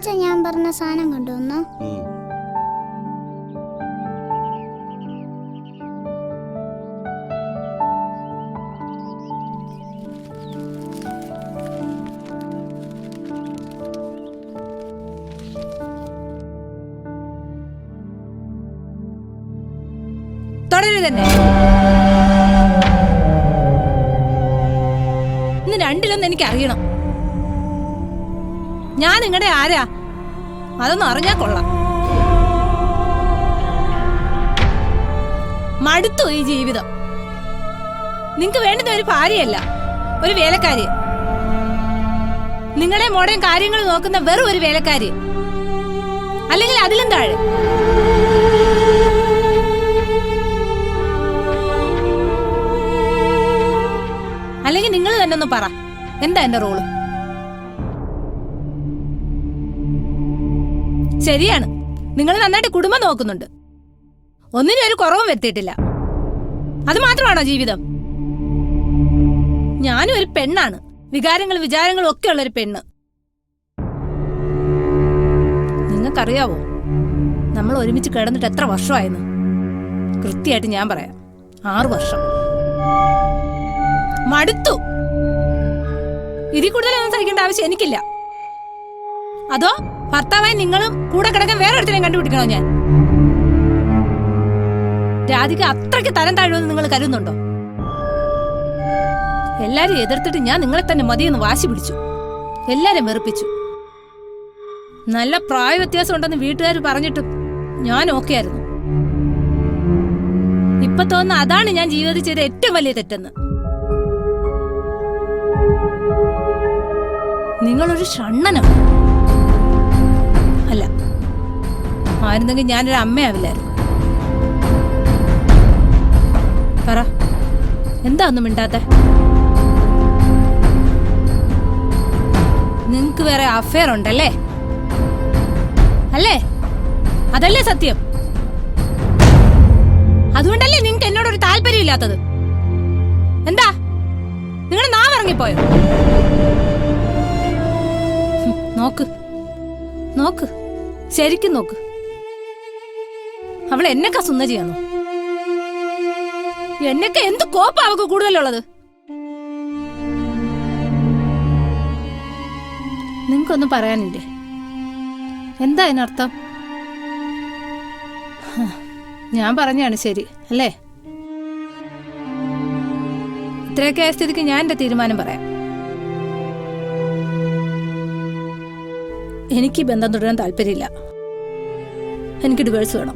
അച്ഛൻ ഞാൻ പറഞ്ഞ സാധനം കൊണ്ടുവന്നോ? തന്നെ ഇന്ന് രണ്ടിലൊന്നും എനിക്ക് അറിയണം. ഞാൻ നിങ്ങളുടെ ആരാ അതൊന്നും അറിഞ്ഞാ കൊള്ളാം. മടുത്തു ഈ ജീവിതം. നിങ്ങക്ക് വേണ്ടുന്ന ഒരു ഭാര്യയല്ല, ഒരു വേലക്കാരി. നിങ്ങളെ മോടേം കാര്യങ്ങൾ നോക്കുന്ന വെറും ഒരു വേലക്കാരി, അല്ലെങ്കിൽ അതിലും താഴെ. അല്ലെങ്കിൽ നിങ്ങൾ തന്നെ ഒന്ന് പറ, എന്താ എന്റെ റോള്? ശരിയാണ്, നിങ്ങൾ നന്നായിട്ട് കുടുംബം നോക്കുന്നുണ്ട്, ഒന്നിനും ഒരു കുറവും വരുത്തിയിട്ടില്ല. അത് മാത്രമാണോ ജീവിതം? ഞാനും ഒരു പെണ്ണാണ്, വികാരങ്ങളും വിചാരങ്ങളും ഒക്കെ ഉള്ളൊരു പെണ്ണ്. നിങ്ങൾക്കറിയാവോ നമ്മൾ ഒരുമിച്ച് കിടന്നിട്ട് എത്ര വർഷമായെന്ന്? കൃത്യമായിട്ട് ഞാൻ പറയാം, 6 വർഷം. മടുത്തു. ഇതിൽ കൂടുതലൊന്നും സഹിക്കേണ്ട ആവശ്യം എനിക്കില്ല. അതോ ഭർത്താവായി നിങ്ങളും കൂടെ കിടക്കാൻ വേറെ ഒരുത്തരെയും കണ്ടുപിടിക്കണോ ഞാൻ? രാധിക അത്രയ്ക്ക് തരം താഴുമെന്ന് നിങ്ങൾ കരുതുന്നുണ്ടോ? എല്ലാരും എതിർത്തിട്ട് ഞാൻ നിങ്ങളെ തന്നെ മതിയെന്ന് വാശി പിടിച്ചു, എല്ലാരും വെറുപ്പിച്ചു. നല്ല പ്രായ വ്യത്യാസം ഉണ്ടെന്ന് വീട്ടുകാർ പറഞ്ഞിട്ടും ഞാൻ ഓക്കെ ആയിരുന്നു. ഇപ്പൊ തോന്നുന്ന അതാണ് ഞാൻ ജീവിതത്തിൽ ചെയ്ത ഏറ്റവും വലിയ തെറ്റെന്ന്. നിങ്ങളൊരു ഷണ്ണനാണ്. അല്ല, ആയിരുന്നെങ്കിൽ ഞാനൊരു അമ്മയാവില്ലായിരുന്നു. പറ, എന്താ ഒന്നും മിണ്ടാത്ത? നിങ്ങക്ക് വേറെ അഫെയർ ഉണ്ടല്ലേ? അല്ലേ? അതല്ലേ സത്യം? അതുകൊണ്ടല്ലേ നിങ്ങക്ക് എന്നോടൊരു താല്പര്യം ഇല്ലാത്തത്? എന്താ നിങ്ങളുടെ നാവിറങ്ങിപ്പോയോ? നോക്ക് നോക്ക്, ശരിക്കും നോക്ക്. അവൾ എന്നെക്കാ സുന്ദരിയാണോ? എന്നൊക്കെ എന്ത് കോപ്പ അവക്ക് കൂടുതലുള്ളത്? നിങ്ങൾക്കൊന്നും പറയാനില്ലേ? എന്താ അതിനർത്ഥം? ഞാൻ പറഞ്ഞാണ് ശരി അല്ലേ? ഇത്രയൊക്കെ ആയ സ്ഥിതിക്ക് ഞാൻ എന്റെ തീരുമാനം പറയാം. എനിക്ക് ബന്ധം തുടരാൻ താല്പര്യമില്ല. എനിക്ക് ഡിവോഴ്സ് വേണം.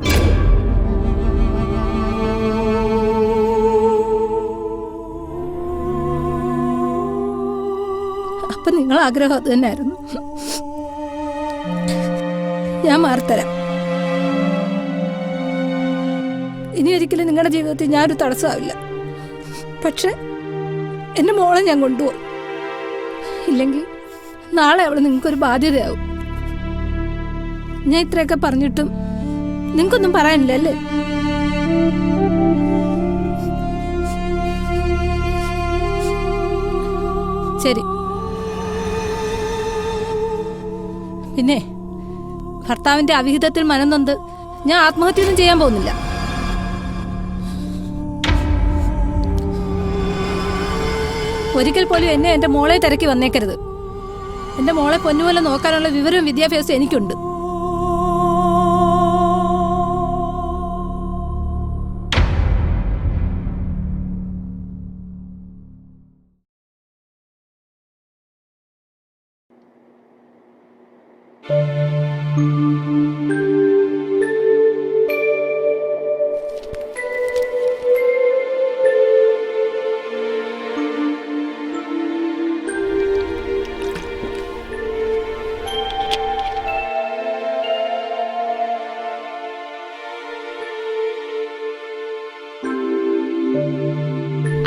അപ്പൊ നിങ്ങൾ ആഗ്രഹം അത് തന്നെയായിരുന്നു. ഞാൻ മാറിത്തരാം. ഇനി ഒരിക്കലും നിങ്ങളുടെ ജീവിതത്തിൽ ഞാനൊരു തടസ്സമാവില്ല. പക്ഷെ എന്റെ മോളെ ഞാൻ കൊണ്ടുപോകും. ഇല്ലെങ്കിൽ നാളെ അവള് നിങ്ങൾക്കൊരു ബാധ്യതയാവും. ഞാൻ ഇത്രയൊക്കെ പറഞ്ഞിട്ടും നിങ്ങൾക്കൊന്നും പറയാനില്ല അല്ലേ? ശരി. പിന്നെ ഭർത്താവിന്റെ അവിഹിതത്തിൽ മനംനൊന്ത് ഞാൻ ആത്മഹത്യയൊന്നും ചെയ്യാൻ പോകുന്നില്ല. ഒരിക്കൽ പോലും എന്നെ എന്റെ മോളെ തിരക്കി വന്നേക്കരുത്. എന്റെ മോളെ പൊന്നുപോലെ നോക്കാനുള്ള വിവരവും വിദ്യാഭ്യാസവും എനിക്കുണ്ട്.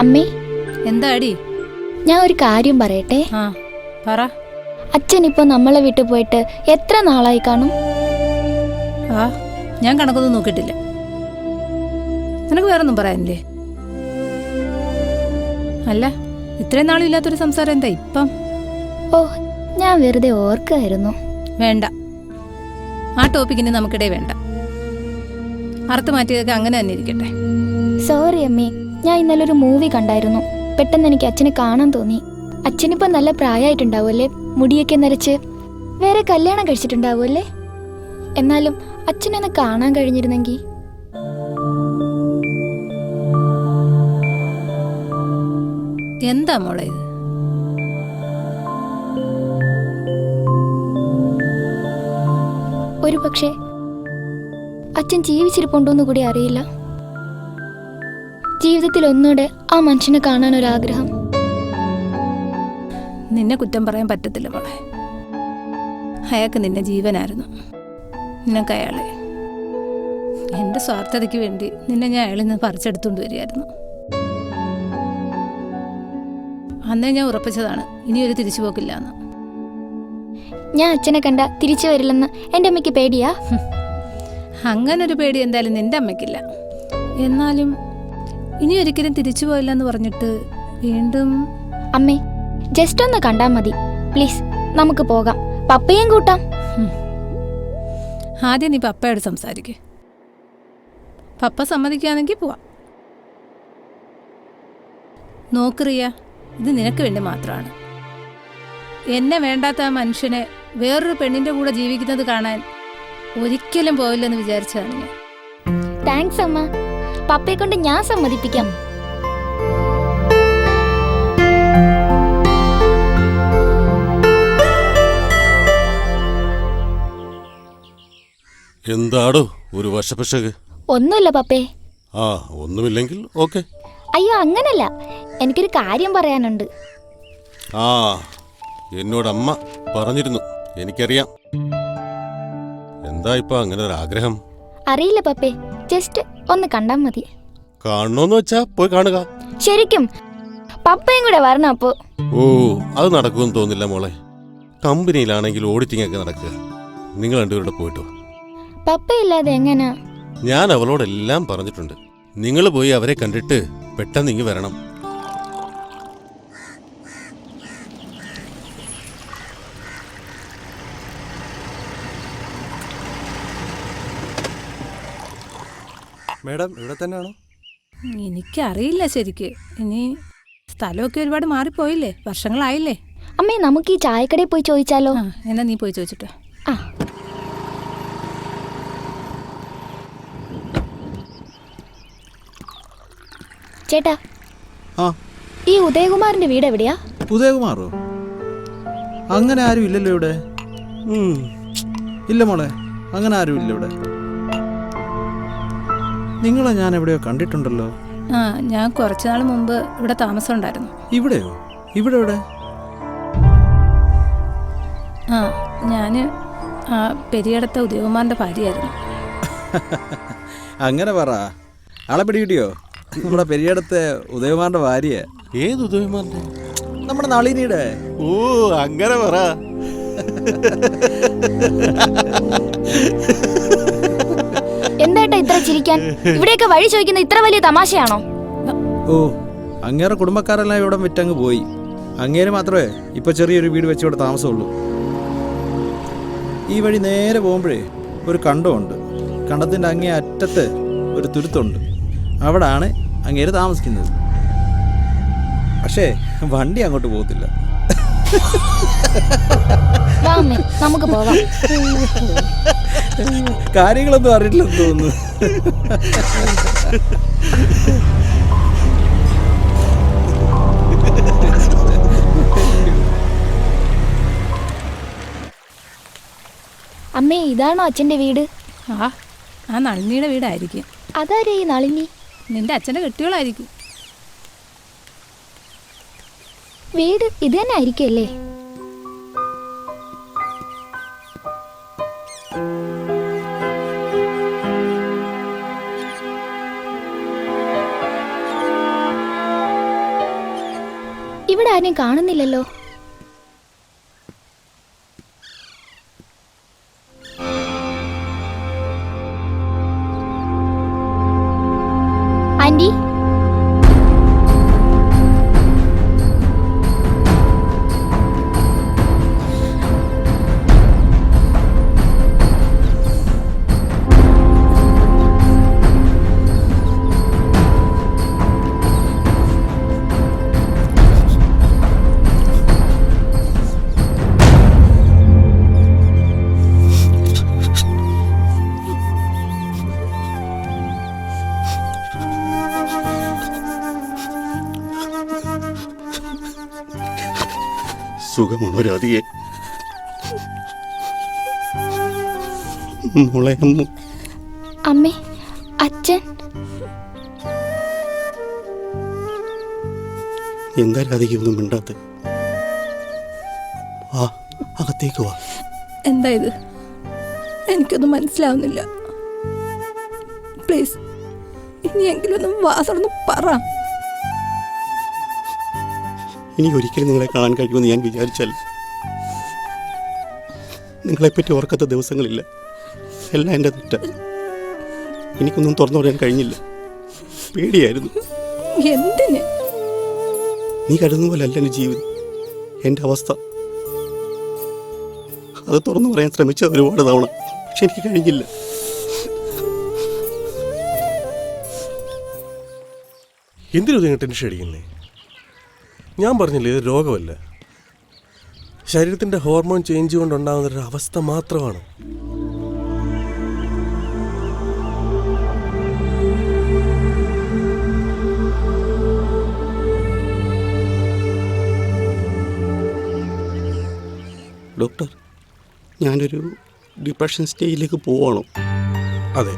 അമ്മേ, എന്താടി? ഞാൻ ഒരു കാര്യം പറയട്ടെ. പറ. അച്ഛൻ ഇപ്പൊ നമ്മളെ വിട്ടു പോയിട്ട് എത്ര നാളായി കാണും? ഞാൻ കണക്കൊന്നും നോക്കിയിട്ടില്ല. നിനക്ക് വേറൊന്നും പറയാനില്ലേ? അല്ല, ഇത്രയും നാളും ഇല്ലാത്തൊരു സംസാരം എന്താ ഇപ്പം? ഓ, ഞാൻ വെറുതെ ഓർക്കായിരുന്നു. വേണ്ട, ആ ടോപ്പിക്കിന് നമുക്കിടെ വേണ്ട. അർത്ഥം മാറ്റിയതൊക്കെ അങ്ങനെ തന്നെ ഇരിക്കട്ടെ. സോറി അമ്മേ, ഞാൻ ഇന്നലെ ഒരു മൂവി കണ്ടായിരുന്നു. പെട്ടെന്ന് എനിക്ക് അച്ഛനെ കാണാൻ തോന്നി. അച്ഛനിപ്പോ നല്ല പ്രായമായിട്ടുണ്ടാവുമല്ലേ, മുടിയൊക്കെ നരച്ച്. വേറെ കല്യാണം കഴിച്ചിട്ടുണ്ടാവുമല്ലേ? എന്നാലും അച്ഛനൊന്ന് കാണാൻ കഴിഞ്ഞിരുന്നെങ്കിൽ. എന്താ മോളെ ഇത്? ഒരു പക്ഷേ അച്ഛൻ ജീവിച്ചിരിപ്പുണ്ടോന്ന് കൂടി അറിയില്ല. ജീവിതത്തിൽ ഒന്നുകൂടെ ആ മനുഷ്യനെ കാണാൻ ഒരാഗ്രഹം. നിന്നെ കുറ്റം പറയാൻ പറ്റത്തില്ല മോളെ. അയാൾക്ക് നിന്നെ ജീവനായിരുന്നു. നിനക്ക് അയാളെ എൻ്റെ സ്വാർത്ഥതയ്ക്ക് വേണ്ടി നിന്നെ ഞാൻ അയാളിൽ നിന്ന് പറിച്ചെടുത്തുകൊണ്ട് വരികയായിരുന്നു. അന്നേ ഞാൻ ഉറപ്പിച്ചതാണ് ഇനിയൊരു തിരിച്ചുപോക്കില്ല എന്ന്. ഞാൻ അച്ഛനെ കണ്ട തിരിച്ചു വരില്ലെന്ന് എൻ്റെ അമ്മയ്ക്ക് പേടിയാ? അങ്ങനൊരു പേടി എന്തായാലും നിന്റെ അമ്മയ്ക്കില്ല. എന്നാലും ഇനി ഒരിക്കലും തിരിച്ചു പോയില്ല എന്ന് പറഞ്ഞിട്ട് വീണ്ടും. അമ്മേ, ജസ്റ്റ് ഒന്ന് കണ്ടാ മതി പ്ലീസ്. നമുക്ക് പോകാം, പപ്പയും കൂട്ടാം. ആദ്യം നീ പപ്പയോട് സംസാരിക്കേ. പപ്പ സമ്മതിക്കുകയാണെങ്കിൽ പോവാം. നോക്കറിയ, ഇത് നിനക്ക് വേണ്ടി മാത്രമാണ്. എന്നെ വേണ്ടാത്ത ആ മനുഷ്യനെ വേറൊരു പെണ്ണിന്റെ കൂടെ ജീവിക്കുന്നത് കാണാൻ ഒരിക്കലും പോവില്ലെന്ന് വിചാരിച്ചതാണ് ഞാൻ. താങ്ക്സ് അമ്മ. പപ്പയെ കൊണ്ട് ഞാൻ സമ്മതിപ്പിക്കാം. എന്താടോ ഒരു വശപക്ഷക്? ഒന്നുമില്ല പപ്പേ. ആ, ഒന്നുമില്ലെങ്കിൽ ഓക്കെ. അയ്യോ അങ്ങനല്ല, എനിക്കൊരു കാര്യം പറയാനുണ്ട്. ആ, എന്നോടമ്മ പറഞ്ഞിരുന്നു, എനിക്കറിയാം. എന്താ ഇപ്പൊ അങ്ങനെ ഒരു ആഗ്രഹം? അറിയില്ല പപ്പേ, ജസ്റ്റ് ഒന്ന് കണ്ടാ മതി. കാണണോന്ന് വെച്ചാ പോയി കാണുക. ശരിക്കും പപ്പയും കൂടെ വരണം അപ്പോ. ഓ, അത് നടക്കുമെന്ന് തോന്നില്ല മോളെ. കമ്പനിയിലാണെങ്കിൽ ഓഡിറ്റിംഗ് ഒക്കെ നടക്കുക. നിങ്ങൾ രണ്ടുപേരുടെ പോയിട്ടോ. പപ്പയില്ലാതെ എങ്ങനാ? ഞാൻ അവളോടെല്ലാം പറഞ്ഞിട്ടുണ്ട്. നിങ്ങൾ പോയി അവരെ കണ്ടിട്ട് പെട്ടെന്ന് ഇങ്ങ് വരണം. മേഡം ഇവിടെ തന്നെയാണോ? എനിക്കറിയില്ല ശരിക്ക്. ഇനി സ്ഥലമൊക്കെ ഒരുപാട് മാറിപ്പോയില്ലേ, വർഷങ്ങളായില്ലേ. അമ്മേ, നമുക്ക് ഈ ചായക്കടയിൽ പോയി ചോദിച്ചാലോ? എന്നാ നീ പോയി ചോദിച്ചിട്ടോ. ആ, ചേട്ടാ, ആ, ഈ ഉദയകുമാറിന്റെ വീട് എവിടെയാ? ഉദയകുമാറോ? അങ്ങനെ ആരും ഇല്ലല്ലോ ഇവിടെ. ഇല്ല മോളെ, അങ്ങനെ ആരും ഇല്ല ഇവിടെ. നിങ്ങളെ ഞാൻ എവിടെയോ കണ്ടിട്ടുണ്ടല്ലോ. ആ, ഞാൻ കുറച്ചുനാൾ മുമ്പ് ഇവിടെ താമസം ഉണ്ടായിരുന്നു. ഇവിടെയോ? ഇവിടെ എവിടെ? ആ, ഞാന് ആ പെരിയടത്ത ഉദയകുമാറിന്റെ ഭാര്യയായിരുന്നു. അങ്ങനെ പറ. ആളെ പിടികിട്ടിയോ? നമ്മുടെ പെരിയടത്തെ ഉദയകുമാറിന്റെ ഭാര്യ. ഏത് ഉദയകുമാറിന്റെ? നമ്മുടെ നളിനിയുടെ. ഓ, അങ്ങനെ പറ. എന്തായിട്ടാ ഇത്ര ചിരിക്കാൻ? ഇവിടെയൊക്കെ വഴി ചോദിക്കുന്ന ഇത്ര വലിയ തമാശയാണോ? ഓ, അങ്ങേറെ കുടുംബക്കാരെല്ലാം ഇവിടെ വിറ്റങ്ങ് പോയി. അങ്ങേര് മാത്രമേ ഇപ്പൊ ചെറിയൊരു വീട് വെച്ച് ഇവിടെ താമസമുള്ളൂ. ഈ വഴി നേരെ പോകുമ്പോഴേ ഒരു കണ്ടമുണ്ട്. കണ്ടത്തിന്റെ അങ്ങേ അറ്റത്ത് ഒരു തുരുത്തുണ്ട്. അവിടാണ് അങ്ങേര് താമസിക്കുന്നത്. പക്ഷേ വണ്ടി അങ്ങോട്ട് പോകത്തില്ല. വാ അമ്മേ, നമുക്ക് പോവാം. കാര്യങ്ങളൊന്നും അറിയില്ലെന്ന് തോന്നുന്നു. അമ്മേ, ഇതാണോ അച്ഛന്റെ വീട്? ആ നളിനിയുടെ വീടായിരിക്കും. അതാരേ ഈ നളിനി? നിന്റെ അച്ഛൻ്റെ കെട്ടികളായിരിക്കും. വീട് ഇത് തന്നെ ആയിരിക്കുമല്ലേ? ഇവിടെ ആരെയും കാണുന്നില്ലല്ലോ. ആന്റി, സുഖമാണോ രാധികെ? മോളെ അമ്മ അമ്മേ, അച്ഛൻ. എന്താ രാധിക ഒന്നും മിണ്ടാത്ത? ആ അകത്തേക്ക് വാ. എന്താ ഇത്? എനിക്കൊന്നും മനസ്സിലാവുന്നില്ല. പ്ലീസ് ഇനിയെങ്കിലും ഒന്ന് വാസറന്ന് പറ. ഇനി ഒരിക്കലും നിങ്ങളെ കാണാൻ കഴിയുമെന്ന് ഞാൻ വിചാരിച്ചാൽ നിങ്ങളെപ്പറ്റി ഓർക്കാത്ത ദിവസങ്ങളില്ല. എല്ലാം എൻ്റെ തെറ്റ. എനിക്കൊന്നും തുറന്നു പറയാൻ കഴിഞ്ഞില്ല. പേടിയായിരുന്നു. എന്തിന്? നീ കരുതുന്ന പോലെ അല്ല എൻ്റെ ജീവിതം, എൻ്റെ അവസ്ഥ. അത് തുറന്നു പറയാൻ ശ്രമിച്ച ഒരുപാട് തവണ, പക്ഷെ എനിക്ക് കഴിഞ്ഞില്ല. എന്തിനും നിങ്ങൾ ടെൻഷൻ അടിക്കുന്നേ? ഞാൻ പറഞ്ഞില്ലേ, ഇത് രോഗമല്ല, ശരീരത്തിൻ്റെ ഹോർമോൺ ചേഞ്ച് കൊണ്ടുണ്ടാകുന്നൊരു അവസ്ഥ മാത്രമാണ്. ഡോക്ടർ, ഞാനൊരു ഡിപ്രഷൻ സ്റ്റേജിലേക്ക് പോവാണോ? അതെ,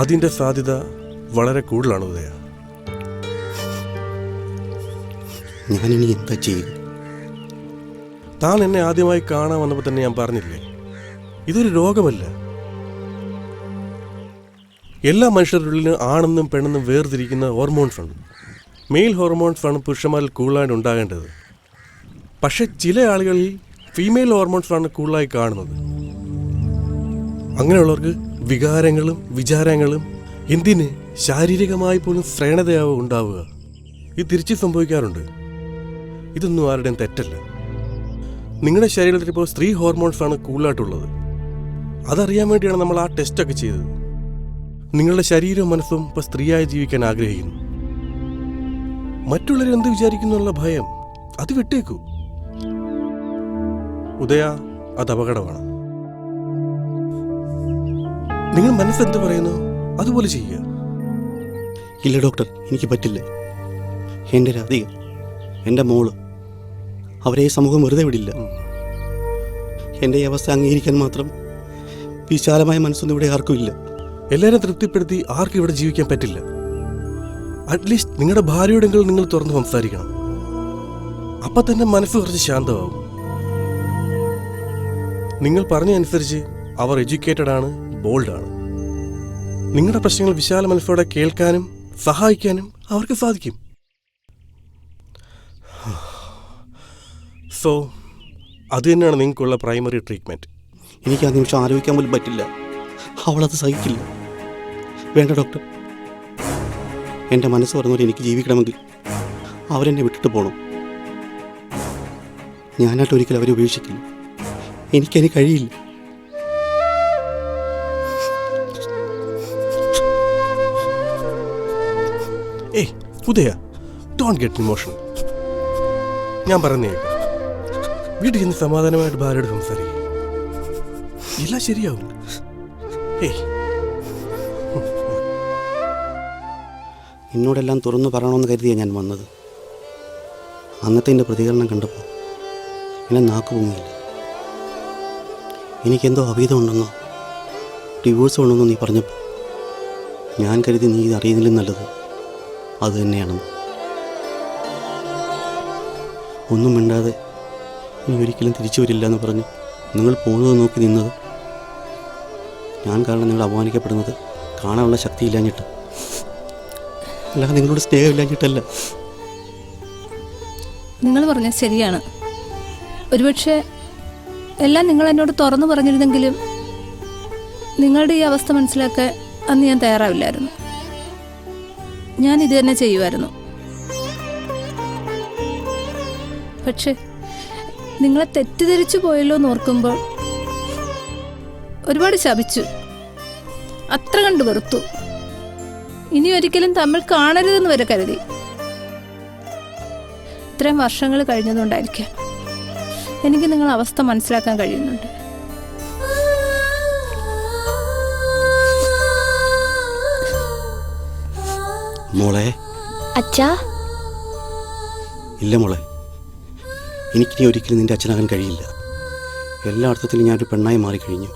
അതിൻ്റെ സാധ്യത വളരെ കൂടുതലാണ് ഉദയ. ഞാനിനി എന്താ ചെയ്യും? താൻ എന്നെ ആദ്യമായി കാണാൻ വന്നപ്പോൾ തന്നെ ഞാൻ പറഞ്ഞില്ലേ, ഇതൊരു രോഗമല്ല. എല്ലാ മനുഷ്യരുടെ ഉള്ളിലും ആണെന്നും പെണ്ണെന്നും വേർതിരിക്കുന്ന ഹോർമോൺസ് ഉണ്ട്. മെയിൽ ഹോർമോൺസ് ആണ് പുരുഷന്മാരിൽ കൂടുതലായിട്ട് ഉണ്ടാകേണ്ടത്. പക്ഷെ ചില ആളുകളിൽ ഫീമെയിൽ ഹോർമോൺസ് ആണ് കൂടുതലായി കാണുന്നത്. അങ്ങനെയുള്ളവർക്ക് വികാരങ്ങളും വിചാരങ്ങളും, എന്തിന് ശാരീരികമായി പോലും ശ്രേണതയാവും ഉണ്ടാവുക. ഇത് തിരിച്ച് സംഭവിക്കാറുണ്ട്. ഇതൊന്നും ആരുടെയും തെറ്റല്ല. നിങ്ങളുടെ ശരീരത്തിൽ ഇപ്പോൾ സ്ത്രീ ഹോർമോൺസ് ആണ് കൂടുതലായിട്ടുള്ളത്. അതറിയാൻ വേണ്ടിയാണ് നമ്മൾ ആ ടെസ്റ്റൊക്കെ ചെയ്തത്. നിങ്ങളുടെ ശരീരവും മനസ്സും ഇപ്പോൾ സ്ത്രീയായി ജീവിക്കാൻ ആഗ്രഹിക്കുന്നു. മറ്റുള്ളവർ എന്ത് വിചാരിക്കുന്നുള്ള ഭയം അത് വിട്ടേക്കൂ. ഉദയ, അത് അപകടമാണ്. നിങ്ങൾ മനസ്സെന്ത് പറയുന്നു അതുപോലെ ചെയ്യുക. ഇല്ല ഡോക്ടർ, എനിക്ക് പറ്റില്ല. എൻ്റെ രാധിക, എൻ്റെ മോള്, അവരെ ഈ സമൂഹം വെറുതെ വിടില്ല. എൻ്റെ ഈ അവസ്ഥ അംഗീകരിക്കാൻ മാത്രം വിശാലമായ മനസ്സൊന്നും ഇവിടെ ആർക്കും ഇല്ല. എല്ലാവരും തൃപ്തിപ്പെടുത്തി ആർക്കും ഇവിടെ ജീവിക്കാൻ പറ്റില്ല. അറ്റ്ലീസ്റ്റ് നിങ്ങളുടെ ഭാര്യയോടെങ്കിലും നിങ്ങൾ തുറന്ന് സംസാരിക്കണം. അപ്പം തന്നെ മനസ്സ് കുറച്ച് ശാന്തമാവും. നിങ്ങൾ പറഞ്ഞതനുസരിച്ച് അവർ എഡ്യൂക്കേറ്റഡ് ആണ്, ബോൾഡാണ്. നിങ്ങളുടെ പ്രശ്നങ്ങൾ വിശാല മനസ്സോടെ കേൾക്കാനും സഹായിക്കാനും അവർക്ക് സാധിക്കും. സോ അത് തന്നെയാണ് നിങ്ങൾക്കുള്ള പ്രൈമറി ട്രീറ്റ്മെൻറ്റ്. എനിക്ക് ആ നിമിഷം ആലോചിക്കാൻ പോലും പറ്റില്ല. അവളത് സഹിക്കില്ല. വേണ്ട ഡോക്ടർ, എൻ്റെ മനസ്സ് പറഞ്ഞുകൊണ്ട് എനിക്ക് ജീവിക്കണമെങ്കിൽ അവരെന്നെ വിട്ടിട്ട് പോകണം. ഞാനായിട്ട് ഒരിക്കലും അവരെ ഉപേക്ഷിക്കില്ല. എനിക്കതിന് കഴിയില്ല. ഏയ് ഉദയ, ഡോണ്ട് ഗെറ്റ് ഇമോഷണൽ. ഞാൻ പറഞ്ഞേ, വീട്ടിൽ ചെന്ന് സമാധാനമായിട്ട് ഭാര്യയോട് സംസാരിക്കും. എല്ലാം ശരിയാവും. ഏയ്, എന്നോടെല്ലാം തുറന്നു പറയണമെന്ന് കരുതിയാണ് ഞാൻ വന്നത്. അന്നത്തെ എൻ്റെ പ്രതികരണം കണ്ടപ്പോൾ എന്നെ നാക്ക് പൊങ്ങിയില്ല. എനിക്കെന്തോ അഭീതമുണ്ടെന്നോ ഡിവോഴ്സ് ഉണ്ടെന്നോ നീ പറഞ്ഞപ്പോൾ ഞാൻ കരുതി നീ ഇത് അറിയുന്നില്ല നല്ലത് അത് തന്നെയാണെന്ന്. ഒന്നും മിണ്ടാതെ ഇനി ഒരിക്കലും തിരിച്ചു വരില്ല എന്ന് പറഞ്ഞ് നിങ്ങൾ പോകുന്നത് നോക്കി നിന്നത് ഞാൻ കാരണം നിങ്ങൾ അപമാനിക്കപ്പെടുന്നത് കാണാനുള്ള ശക്തിയില്ലാഞ്ഞിട്ട്, അല്ലാതെ നിങ്ങളോട് സ്നേഹമില്ലാഞ്ഞിട്ടല്ല. നിങ്ങൾ പറഞ്ഞത് ശരിയാണ്. ഒരുപക്ഷെ എല്ലാം നിങ്ങൾ എന്നോട് തുറന്നു പറഞ്ഞിരുന്നെങ്കിലും നിങ്ങളുടെ ഈ അവസ്ഥ മനസ്സിലാക്കാൻ അന്ന് ഞാൻ തയ്യാറാവില്ലായിരുന്നു. ഞാൻ ഇത് തന്നെ ചെയ്യുമായിരുന്നു. പക്ഷെ നിങ്ങളെ തെറ്റിദ്ധരിച്ചു പോയല്ലോ എന്ന് ഓർക്കുമ്പോൾ ഒരുപാട് ശപിച്ചു, അത്ര കണ്ട് വെറുത്തു. ഇനി ഒരിക്കലും തമ്മിൽ കാണരുതെന്ന് വരെ കരുതി. ഇത്രയും വർഷങ്ങൾ കഴിഞ്ഞതുകൊണ്ടായിരിക്കാം എനിക്ക് നിങ്ങളുടെ അവസ്ഥ മനസ്സിലാക്കാൻ കഴിയുന്നുണ്ട്. മോളെ. അച്ഛാ. ഇല്ല മോളെ, എനിക്കിനി ഒരിക്കലും നിൻ്റെ അച്ഛനാകാൻ കഴിയില്ല. എല്ലാ അർത്ഥത്തിലും ഞാനൊരു പെണ്ണായി മാറിക്കഴിഞ്ഞു.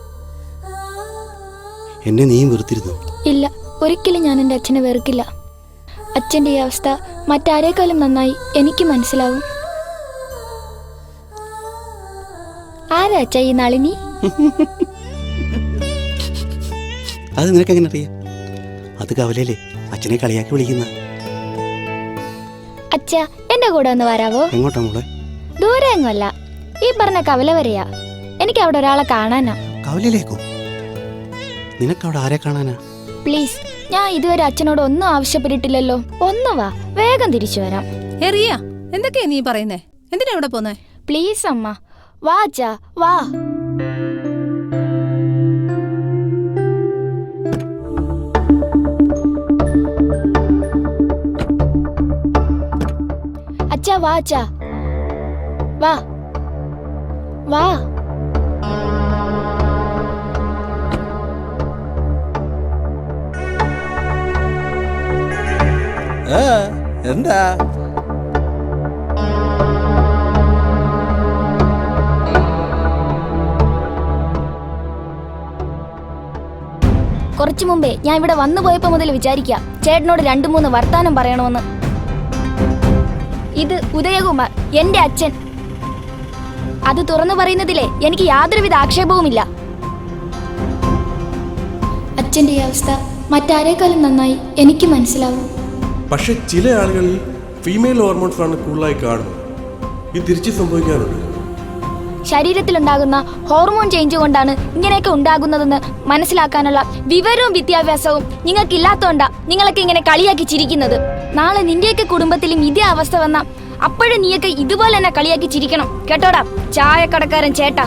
എന്നെ നീയും വെറുത്തിരുന്നു. ഇല്ല, ഒരിക്കലും ഞാൻ എൻ്റെ അച്ഛനെ വെറുക്കില്ല. അച്ഛൻ്റെ ഈ അവസ്ഥ മറ്റാരേക്കാളും നന്നായി എനിക്ക് മനസ്സിലാവും. ആരാ അച്ഛ ഈ നളിനി? അത് നിനക്കെങ്ങനെ അറിയാം? അത് കവലയിലെ അച്ഛനെ കളിയാക്കി വിളിക്കുന്ന. അച്ഛ, എന്റെ കൂടെ ഒന്ന് വരാവോ? എങ്ങോട്ടാ മോളെ? ദൂരെ എങ്ങല്ല, ഈ പറഞ്ഞ കവല വരെയാ. എനിക്ക് അവിടെ ഒരാളെ കാണാനാ. കവലയിലേക്കോ? നിനക്കവിടെ ആരെ കാണാനാ? പ്ലീസ്, ഞാൻ ഇതുവരെ അച്ഛനോട് ഒന്നും ആവശ്യപ്പെട്ടിട്ടില്ലല്ലോ. ഒന്ന് വാ, വേഗം തിരിച്ചു വരാം. എറിയ, എന്തൊക്കെയാ നീ പറയുന്നേ? എന്തിനാ ഇവിടെ പോന്നേ? പ്ലീസ് അമ്മ, വാ അച്ഛാ, വാ. അച്ഛാ, വാ അച്ഛാ, വാ വാ. എന്താ? കുറച്ചു മുമ്പേ ഞാൻ ഇവിടെ വന്നു പോയപ്പോ മുതൽ വിചാരിക്കാം ചേട്ടനോട് 2-3 വർത്താനം പറയണമെന്ന്. ഇത് ഉദയകുമാർ, എന്റെ അച്ഛൻ. അത് തുറന്നു പറയുന്നതിലെ എനിക്ക് യാതൊരുവിധ ആക്ഷേപവുമില്ല. അച്ഛന്റെ ഈ അവസ്ഥ മറ്റാരേക്കാളും നന്നായി എനിക്ക് മനസ്സിലാവും. പക്ഷെ ചില ആളുകളിൽ ഫീമെയിൽ ഹോർമോൺസ് ആണ് കൂടുതലായി കാണുന്നത്. ഇത് തിരിച്ച് സംഭവിക്കാറുണ്ട്. ശരീരത്തിലുണ്ടാകുന്ന ഹോർമോൺ ചേഞ്ച് കൊണ്ടാണ് ഇങ്ങനെയൊക്കെ ഉണ്ടാകുന്നതെന്ന് മനസ്സിലാക്കാനുള്ള വിവരവും വിദ്യാഭ്യാസവും നിങ്ങൾക്കില്ലാത്തോണ്ടാ നിങ്ങളൊക്കെ ഇങ്ങനെ കളിയാക്കി ചിരിക്കുന്നത്. നാളെ നിന്റെയൊക്കെ കുടുംബത്തിലും ഇതേ അവസ്ഥ വന്ന അപ്പോഴും നീയൊക്കെ ഇതുപോലെ തന്നെ കളിയാക്കി ചിരിക്കണം കേട്ടോടാ ചായക്കടക്കാരൻ ചേട്ടാ.